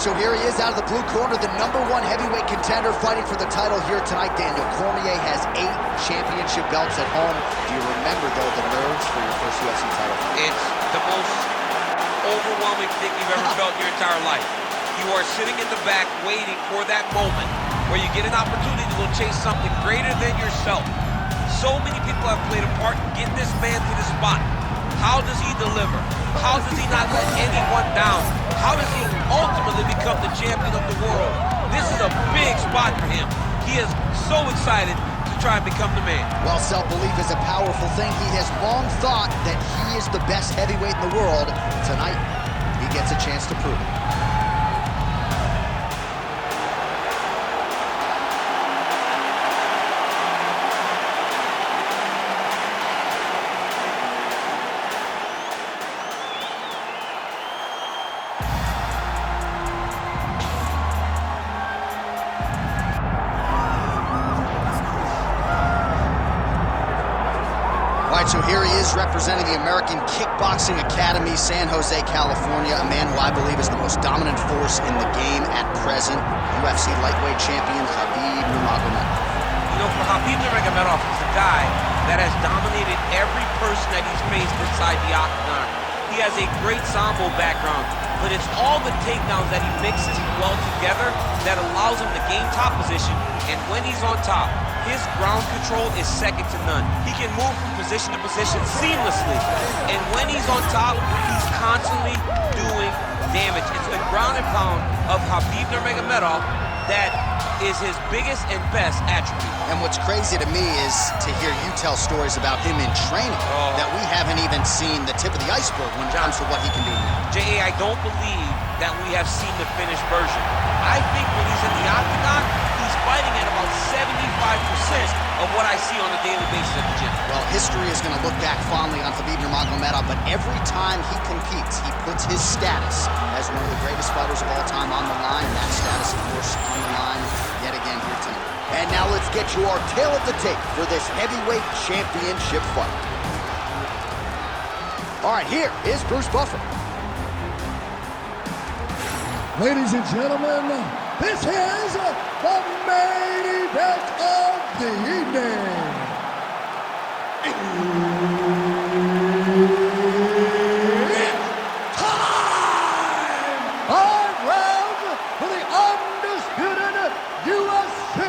so here he is out of the blue corner, the #1 heavyweight contender fighting for the title here tonight. Daniel Cormier has 8 championship belts at home. Do you remember, though, the nerves for your first UFC title fight? It's the most overwhelming thing you've ever felt in your entire life. You are sitting in the back waiting for that moment where you get an opportunity to go chase something greater than yourself. So many people have played a part in getting this man to this spot. How does he deliver? How does he not let anyone down? How does he ultimately become the champion of the world? This is a big spot for him. He is so excited to try and become the man. Well, self-belief is a powerful thing. He has long thought that he is the best heavyweight in the world. Tonight, he gets a chance to prove it. So here he is representing the American Kickboxing Academy, San Jose, California, a man who I believe is the most dominant force in the game at present, UFC lightweight champion Khabib Nurmagomedov. You know, for Khabib Nurmagomedov, he's a guy that has dominated every person that he's faced inside the octagon. He has a great sambo background, but it's all the takedowns that he mixes well together that allows him to gain top position, and when he's on top, his ground control is second to none. He can move from position to position seamlessly. And when he's on top, he's constantly doing damage. It's the ground and pound of Khabib Nurmagomedov that is his biggest and best attribute. And what's crazy to me is to hear you tell stories about him in training that we haven't even seen the tip of the iceberg when it comes to what he can do now. J.A., I don't believe that we have seen the finished version. I think when he's in the octagon, he's fighting at about 75% of what I see on a daily basis at the gym. Well, history is going to look back fondly on Khabib Nurmagomedov, but every time he competes, he puts his status as one of the greatest fighters of all time on the line, and that status, of course, on the line yet again here tonight. And now let's get you our tale of the tape for this heavyweight championship fight. All right, here is Bruce Buffer. Ladies and gentlemen, this is the main event of the evening. It's time! 5 rounds for the undisputed UFC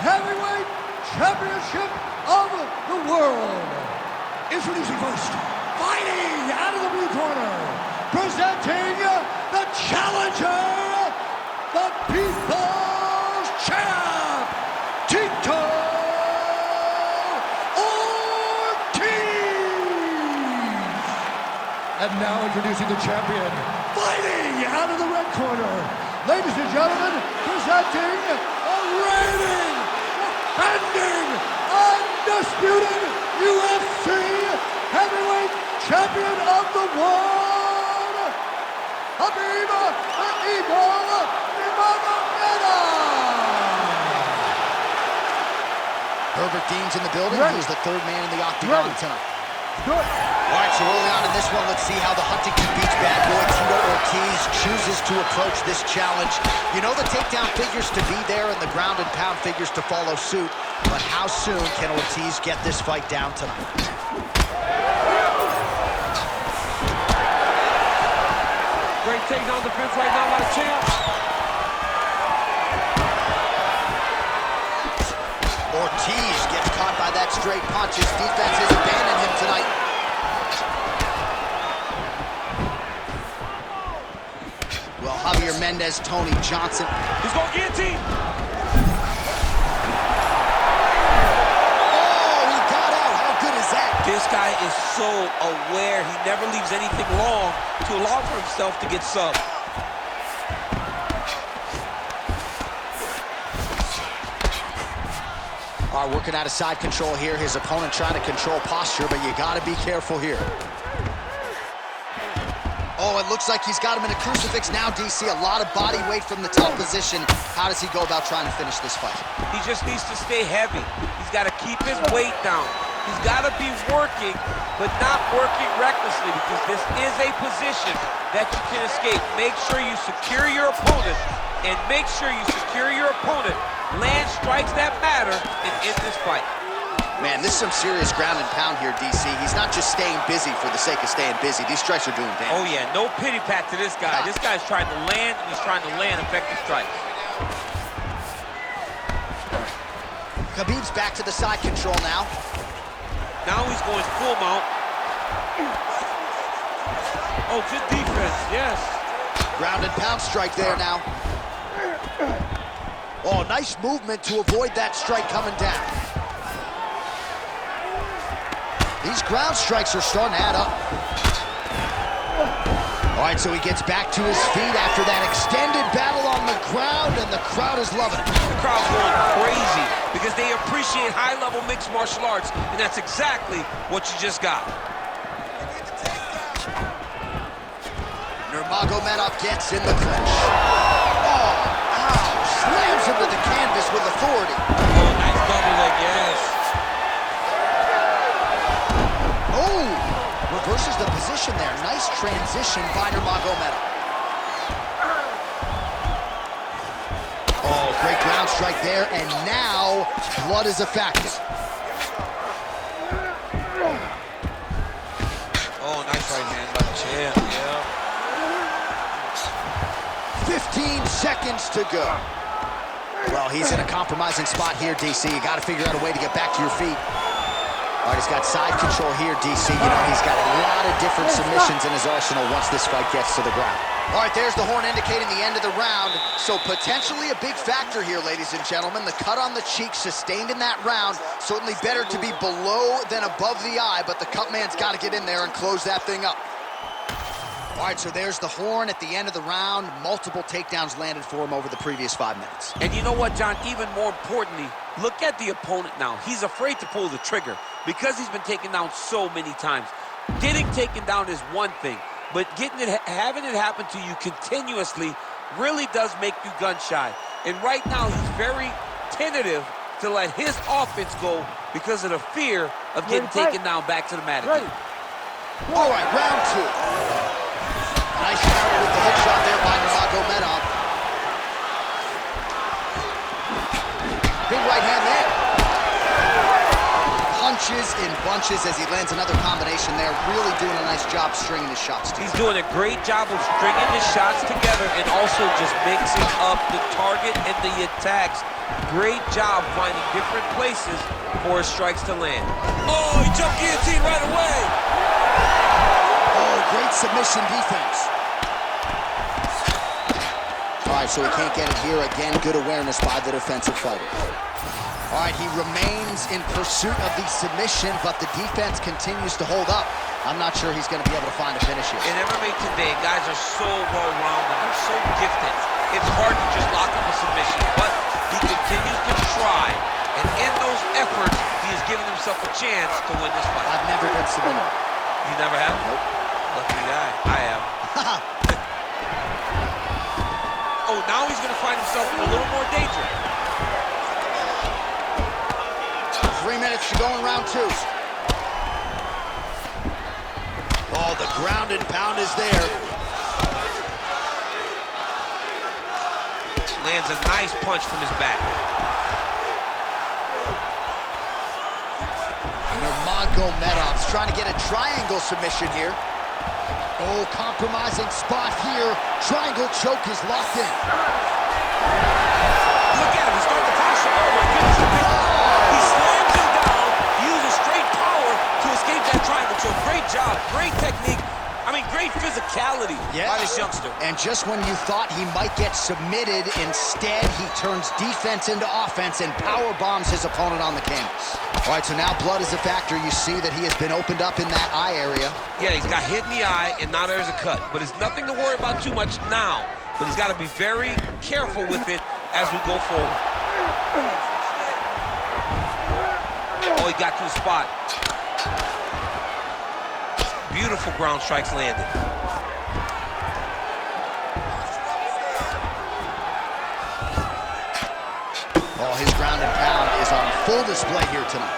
Heavyweight Championship of the world. Introducing first, fighting out of the blue corner, presenting the challenger, the People's Champ, Tito Ortiz. And now introducing the champion, fighting out of the red corner, ladies and gentlemen, presenting a reigning, defending, undisputed UFC Heavyweight Champion of the world, Khabib the Eagle Nurmagomedov. Herbert Dean's in the building. He's the 3rd man in the octagon tonight. Good. All right, so early on in this one, let's see how the Huntington Beach bad boy Tito Ortiz chooses to approach this challenge. You know the takedown figures to be there and the ground and pound figures to follow suit, but how soon can Ortiz get this fight down tonight? Great takedown defense right now by the champ. Ortiz gets caught by that straight punch. His defense has abandoned him tonight. Well, Javier Mendez, Tony Johnson. He's going guillotine. Oh, he got out. How good is that? This guy is so aware. He never leaves anything long to allow for himself to get subbed. All right, working out of side control here. His opponent trying to control posture, but you got to be careful here. Oh, it looks like he's got him in a crucifix now, DC. A lot of body weight from the top position. How does he go about trying to finish this fight? He just needs to stay heavy. He's got to keep his weight down. He's got to be working, but not working recklessly, because this is a position that you can escape. Make sure you secure your opponent, and make sure you secure your opponent. Land strikes that matter and end this fight. Man, this is some serious ground and pound here, DC. He's not just staying busy for the sake of staying busy. These strikes are doing damage. Oh, yeah, no pity pat to this guy. This guy's trying to land, and he's trying to land effective strikes. Khabib's back to the side control now. Now he's going full mount. Oh, good defense, yes. Ground and pound strike there now. Oh, nice movement to avoid that strike coming down. These ground strikes are starting to add up. All right, so he gets back to his feet after that extended battle on the ground, and the crowd is loving it. The crowd's going crazy because they appreciate high-level mixed martial arts, and that's exactly what you just got. Nurmagomedov gets in the clinch. Oh, ow, slams him to the canvas with authority. Oh, nice double leg, yes. Oh, reverses the position there. Nice transition by Nurmagomedov. Oh, great ground strike there, and now blood is a factor. Oh, nice right hand by the champ, yeah. 15 seconds to go. Well, he's in a compromising spot here, DC. You got to figure out a way to get back to your feet. All right, he's got side control here, DC. You know, he's got a lot of different submissions in his arsenal once this fight gets to the ground. All right, there's the horn indicating the end of the round. So potentially a big factor here, ladies and gentlemen. The cut on the cheek sustained in that round. Certainly better to be below than above the eye, but the cut man's got to get in there and close that thing up. All right, so there's the horn at the end of the round. Multiple takedowns landed for him over the previous 5 minutes. And you know what, John? Even more importantly, look at the opponent now. He's afraid to pull the trigger because he's been taken down so many times. Getting taken down is one thing, but having it happen to you continuously really does make you gun-shy. And right now, he's very tentative to let his offense go because of the fear of getting taken down back to the mat again. All right, round 2. Nice counter with the hook shot there by Nurmagomedov. Big right hand there. Punches in bunches as he lands another combination there. Really doing a nice job stringing his shots together. He's doing a great job of stringing his shots together and also just mixing up the target and the attacks. Great job finding different places for his strikes to land. Oh, he jumped guillotine right away. Oh, great submission defense. All right, so he can't get it here. Again, good awareness by the defensive fighter. All right, he remains in pursuit of the submission, but the defense continues to hold up. I'm not sure he's going to be able to find a finish here. In MMA today, guys are so well-rounded. They're so gifted. It's hard to just lock up a submission, but he continues to try. And in those efforts, he has given himself a chance to win this fight. I've never been submitted. You never have? Nope. Lucky guy. I have. Oh, now he's going to find himself in a little more danger. 3 minutes to go in round 2. Oh, the ground and pound is there. Lands a nice punch from his back. Nurmagomedov's trying to get a triangle submission here. Oh, compromising spot here. Triangle choke is locked in. Look at him, he's starting to finish him. Oh my goodness, he slams him down, uses straight power to escape that triangle choke. Great job, great technique. I mean, great physicality by this youngster. And just when you thought he might get submitted, instead he turns defense into offense and power bombs his opponent on the canvas. All right, so now blood is a factor. You see that he has been opened up in that eye area. Yeah, he's got hit in the eye, and now there's a cut. But it's nothing to worry about too much now. But he's got to be very careful with it as we go forward. Oh, he got to the spot. Beautiful ground strikes landed. Oh, his ground and pound is on full display here tonight.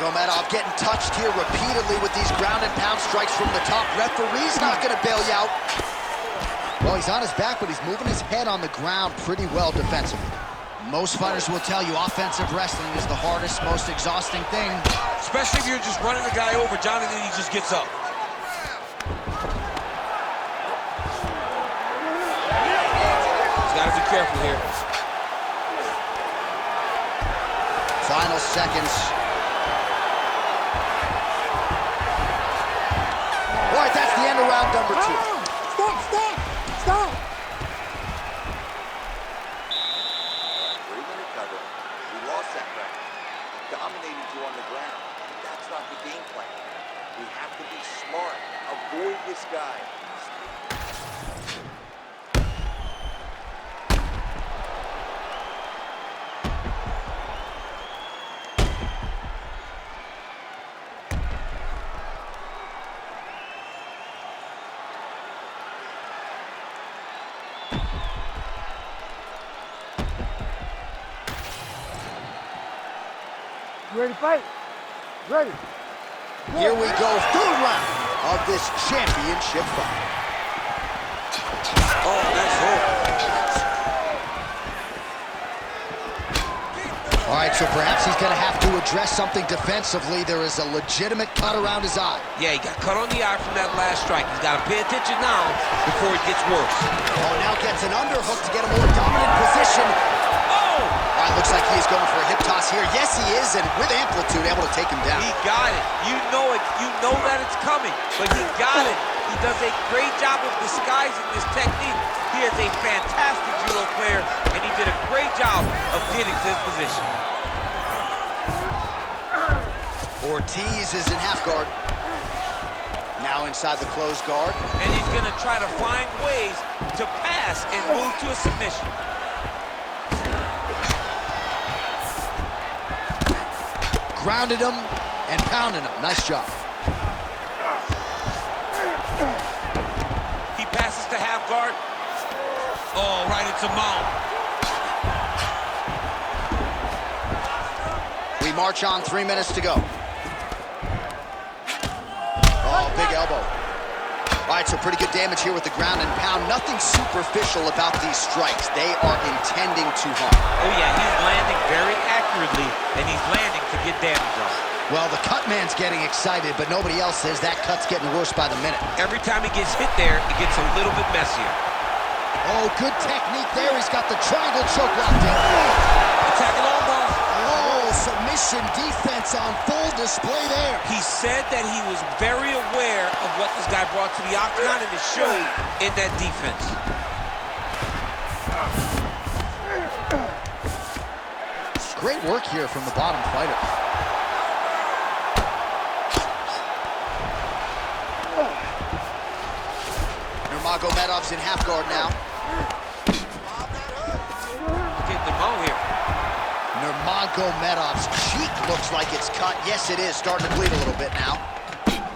Nurmagomedov getting touched here repeatedly with these ground and pound strikes from the top. Referee's not going to bail you out. Well, he's on his back, but he's moving his head on the ground pretty well defensively. Most fighters will tell you offensive wrestling is the hardest, most exhausting thing. Especially if you're just running the guy over, Johnny, then he just gets up. He's got to be careful here. Final seconds. All right, that's the end of round number 2. Stop! We're going to cover. We lost that round. Dominated you on the ground. But that's not the game plan. We have to be smart. Avoid this guy. You ready to fight? Ready. Here we go, third round of this championship fight. Oh, nice hook. All right, so perhaps he's going to have to address something defensively. There is a legitimate cut around his eye. Yeah, he got cut on the eye from that last strike. He's got to pay attention now before it gets worse. Oh, now gets an underhook to get a more dominant position. Oh! All right, looks like he is going for a hip toss here. Yes, he is, and with amplitude, able to take him down. He got it. You know it. You know that it's coming, but he got it. He does a great job of disguising this technique. He is a fantastic judo player, and he did a great job of getting to this position. Ortiz is in half guard. Now inside the closed guard. And he's going to try to find ways to pass and move to a submission. Grounded him and pounded him. Nice job. He passes to half guard. Oh, right into mount. We march on, 3 minutes to go. Oh, big elbow. All right, so pretty good damage here with the ground and pound. Nothing superficial about these strikes. They are intending to harm. Oh, yeah, he's landing very accurately, and he's landing to get damage on. Well, the cut man's getting excited, but nobody else says that cut's getting worse by the minute. Every time he gets hit there, it gets a little bit messier. Oh, good technique there. He's got the triangle choke locked in. Attacking all balls. Oh, submission defense on full display there. He said that he was very aware of what this guy brought to the octagon, and it showed in that defense. Great work here from the bottom fighter. Nurmagomedov's in half guard now. Get the mount here. Nurmagomedov's cheek looks like it's cut. Yes, it is. Starting to bleed a little bit now.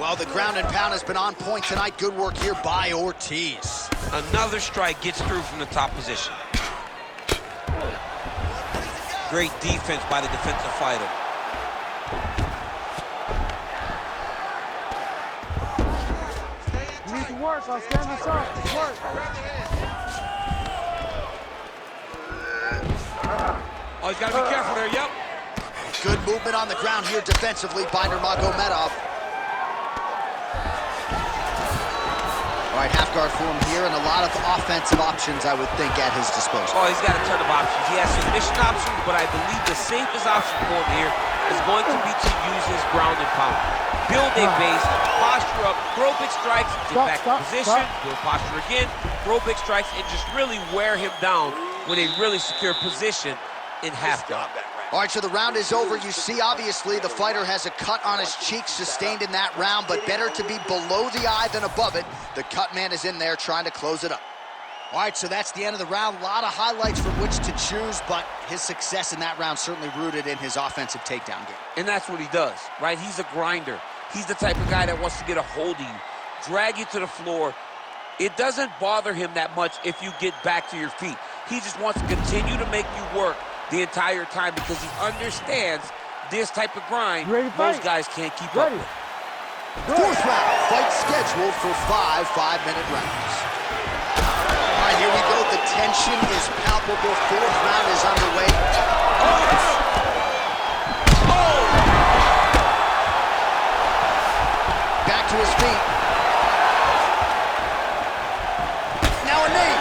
Well, the ground and pound has been on point tonight. Good work here by Ortiz. Another strike gets through from the top position. Great defense by the defensive fighter. You need to work. I'll stand this up. Work. Oh, he's got to be careful there, yep. Good movement on the ground here defensively by Nurmagomedov. All right, half guard for him here, and a lot of offensive options, I would think, at his disposal. Oh, he's got a ton of options. He has submission options, but I believe the safest option for him here is going to be to use his ground and pound. Build a base, posture up, throw big strikes, get back in position, build posture again, throw big strikes, and just really wear him down with a really secure position in half guard. All right, so the round is over. You see, obviously, the fighter has a cut on his cheek sustained in that round, but better to be below the eye than above it. The cut man is in there trying to close it up. All right, so that's the end of the round. A lot of highlights from which to choose, but his success in that round certainly rooted in his offensive takedown game. And that's what he does, right? He's a grinder. He's the type of guy that wants to get a hold of you, drag you to the floor. It doesn't bother him that much if you get back to your feet. He just wants to continue to make you work the entire time because he understands This type of grind, most guys can't keep up with. Fourth round, fight scheduled for 5 5-minute rounds. All right, here we go. The tension is palpable. Fourth round is underway. Back to his feet. Now a knee.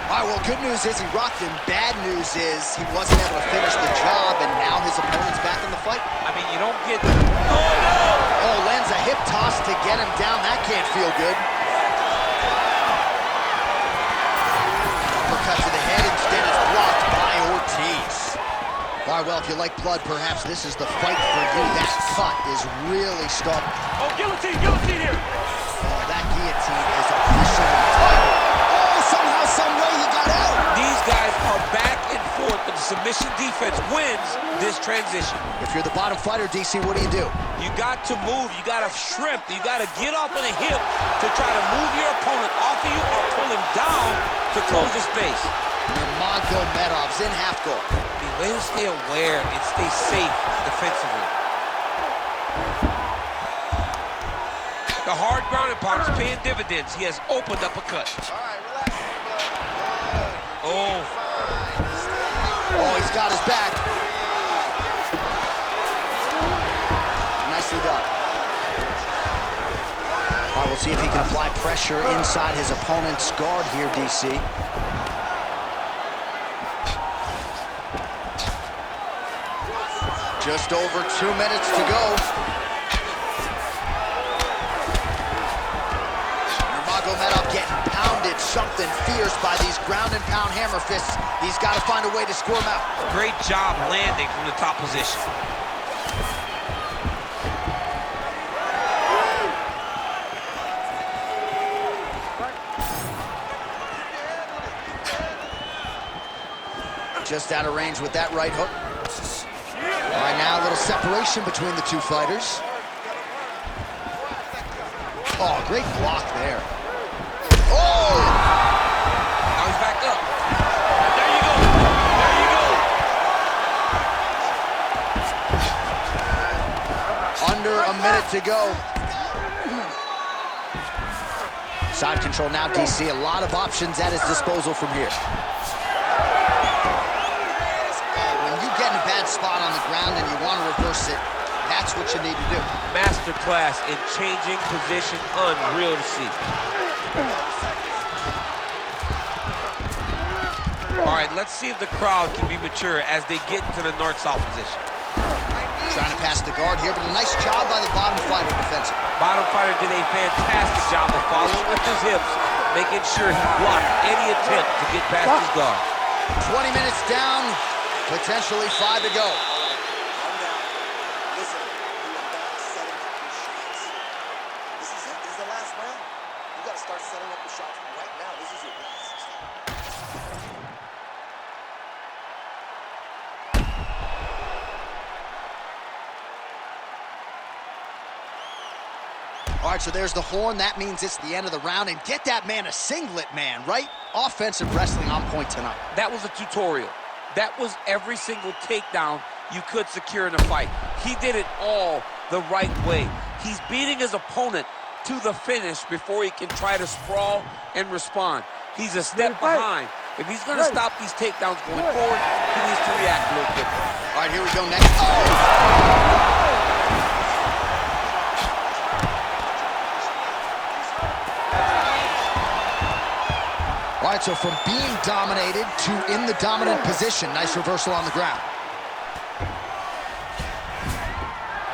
All right, well, good news is he rocked him. Bad news is he wasn't able to finish the job, and now his opponent's back in the fight. I mean, you don't get... Oh, lands a hip toss to get him down. That can't feel good. Uppercut to the head, instead is blocked by Ortiz. All right, well, if you like blood, perhaps this is the fight for you. That cut is really starting. Oh, guillotine here. Oh, that guillotine is officially tight. Oh, somehow, some way he got out. These guys are back and forth, but the submission defense wins this transition. If you're the bottom fighter, DC, what do? You got to move, you got to shrimp, you got to get off on a hip to try to move your opponent off of you or pull him down to close the space. Nurmagomedov's in half guard. The way to stay aware and stay safe defensively. The hard ground and pound is paying dividends. He has opened up a cut. All right, relax. Oh. Oh, he's got his back. Nicely done. All right, we'll see if he can apply pressure inside his opponent's guard here, DC. Just over 2 minutes to go. Nurmagomedov getting pounded, something fierce by these ground and pound hammer fists. He's got to find a way to score him out. Great job landing from the top position. Just out of range with that right hook. All right, now a little separation between the two fighters. Oh, great block there. Oh! Now he's back up. There you go. There you go. Under a minute to go. Side control now, DC. A lot of options at his disposal from here. Get in a bad spot on the ground and you want to reverse it, that's what you need to do. Masterclass in changing position, unreal to see. All right, let's see if the crowd can be mature as they get into the north-south position. Trying to pass the guard here, but a nice job by the bottom fighter defensively. Bottom fighter did a fantastic job of following with his hips, making sure he blocked any attempt to get past his guard. 20 minutes down. Potentially 5 to go. Calm down. Listen, you are not setting up your shots. This is it. This is the last round. You got to start setting up your shots right now. This is your last. All right, so there's the horn. That means it's the end of the round. And get that man a singlet, man, right? Offensive wrestling on point tonight. That was a tutorial. That was every single takedown you could secure in a fight. He did it all the right way. He's beating his opponent to the finish before he can try to sprawl and respond. He's a step behind. If he's going to stop these takedowns going forward, he needs to react a little quicker. All right, here we go next. Oh! All right, so from being dominated to in the dominant position. Nice reversal on the ground.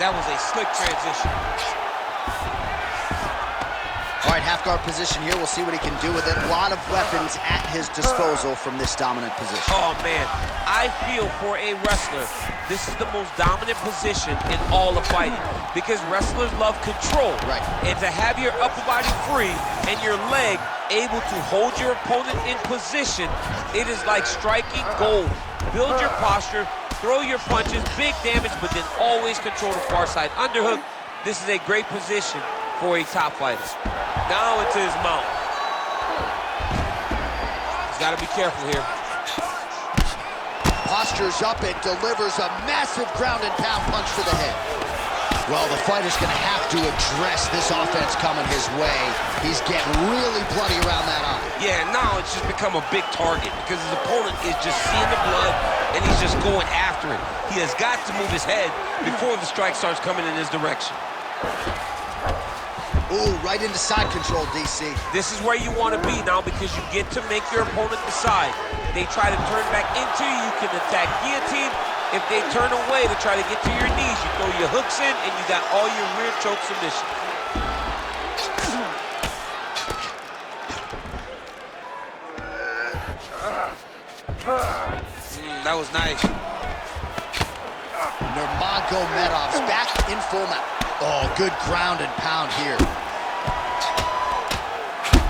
That was a slick transition. All right, half guard position here. We'll see what he can do with it. A lot of weapons at his disposal from this dominant position. Oh, man. I feel for a wrestler, this is the most dominant position in all of fighting because wrestlers love control. Right. And to have your upper body free and your leg able to hold your opponent in position, it is like striking gold. Build your posture, throw your punches, big damage, but then always control the far side underhook. This is a great position for a top fighter. Now into his mount. He's got to be careful here. postures up and delivers a massive ground and pound punch to the head. Well, the fighter's gonna have to address this offense coming his way. He's getting really bloody around that eye. Yeah, now it's just become a big target because his opponent is just seeing the blood and he's just going after it. He has got to move his head before the strike starts coming in his direction. Ooh, right into side control, DC. This is where you want to be now because you get to make your opponent decide. They try to turn back into you, you can attack guillotine. If they turn away to try to get to your knees, you throw your hooks in and you got all your rear choke submissions. That was nice. Nurmagomedov's back in full mount. Oh, good ground and pound here.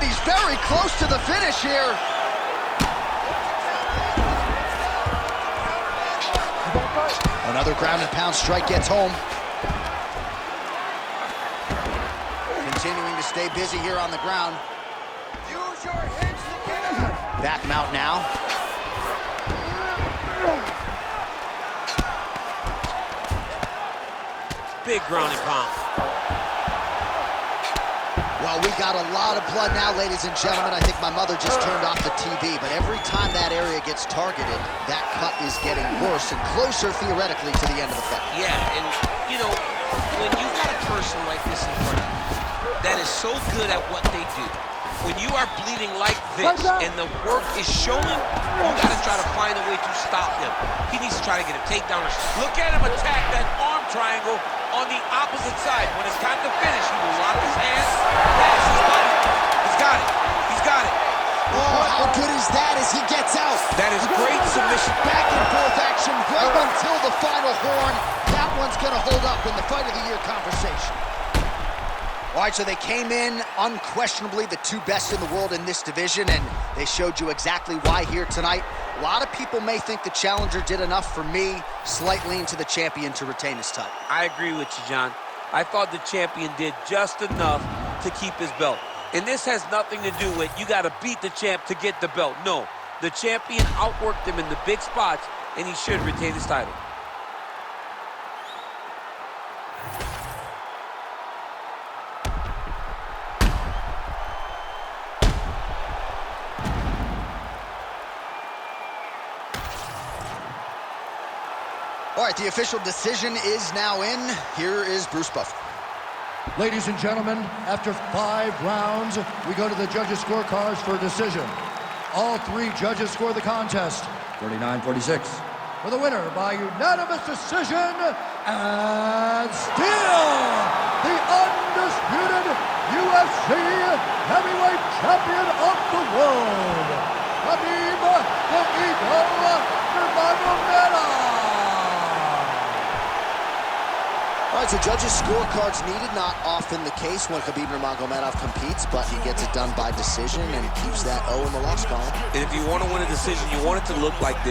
He's very close to the finish here. Another ground and pound strike gets home. Continuing to stay busy here on the ground. Use your hands to get out. Back mount now. Big ground and pound. Well, we got a lot of blood now, ladies and gentlemen. I think my mother just turned off the TV, but every time that area gets targeted, that cut is getting worse and closer, theoretically, to the end of the fight. Yeah, and, you know, when you've got a person like this in front of you that is so good at what they do, when you are bleeding like this and the work is showing, you got to try to find a way to stop him. He needs to try to get a takedown. Look at him attack that arm triangle on the opposite side. When it's time to finish, he will lock his hands, pass his body. He's got it. He's got it. Oh, how good is that as he gets out? That is great submission. Back and forth action right until the final horn. That one's going to hold up in the Fight of the Year conversation. All right, so they came in unquestionably the two best in the world in this division, and they showed you exactly why here tonight. A lot of people may think the challenger did enough. For me, slight lean to the champion to retain his title. I agree with you, John. I thought the champion did just enough to keep his belt. And this has nothing to do with you got to beat the champ to get the belt. No, the champion outworked him in the big spots, and he should retain his title. All right, the official decision is now in. Here is Bruce Buffer. Ladies and gentlemen, after 5 rounds, we go to the judges' scorecards for a decision. All 3 judges score the contest, 49-46. For the winner by unanimous decision, and still the undisputed UFC heavyweight champion of the world, Khabib the Eagle Nurmagomedov. All right, so judges' scorecards needed. Not often the case when Khabib Nurmagomedov competes, but he gets it done by decision and keeps that O in the loss column. And if you want to win a decision, you want it to look like this.